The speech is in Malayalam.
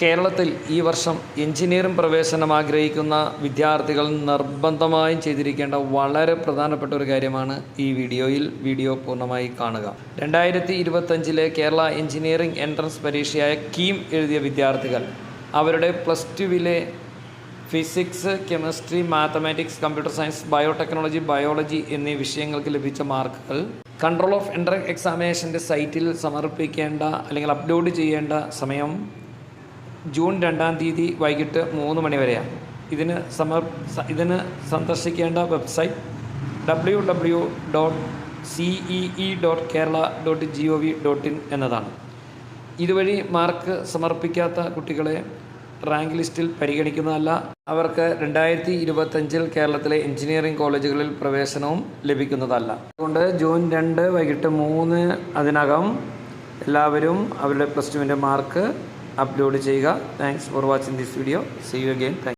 കേരളത്തിൽ ഈ വർഷം എഞ്ചിനീയറിംഗ് പ്രവേശനം ആഗ്രഹിക്കുന്ന വിദ്യാർത്ഥികൾ നിർബന്ധമായും ചെയ്തിരിക്കേണ്ട വളരെ പ്രധാനപ്പെട്ട ഒരു കാര്യമാണ് ഈ വീഡിയോ പൂർണ്ണമായി കാണുക. 2025 കേരള എഞ്ചിനീയറിംഗ് എൻട്രൻസ് പരീക്ഷയായ കീം എഴുതിയ വിദ്യാർത്ഥികൾ അവരുടെ +2 physics, chemistry, mathematics, computer science, biotechnology, biology എന്നീ വിഷയങ്ങൾക്ക് ലഭിച്ച മാർക്കുകൾ കൺട്രോൾ ഓഫ് എൻട്രൻസ് എക്സാമിനേഷൻ്റെ സൈറ്റിൽ സമർപ്പിക്കേണ്ട അല്ലെങ്കിൽ അപ്ലോഡ് ചെയ്യേണ്ട സമയം ജൂൺ 2-ാം തീയതി വൈകിട്ട് 3 മണി വരെയാണ്. ഇതിന് സന്ദർശിക്കേണ്ട വെബ്സൈറ്റ് www.cee.kerala.gov.in എന്നതാണ്. ഇതുവഴി മാർക്ക് സമർപ്പിക്കാത്ത കുട്ടികളെ റാങ്ക് ലിസ്റ്റിൽ പരിഗണിക്കുന്നതല്ല. അവർക്ക് 2025 കേരളത്തിലെ എഞ്ചിനീയറിംഗ് കോളേജുകളിൽ പ്രവേശനവും ലഭിക്കുന്നതല്ല. അതുകൊണ്ട് ജൂൺ 2 വൈകിട്ട് 3 അതിനകം എല്ലാവരും അവരുടെ +2 മാർക്ക് അപ്ലോഡ് ചെയ്യുക. Thanks for watching this video. See you again.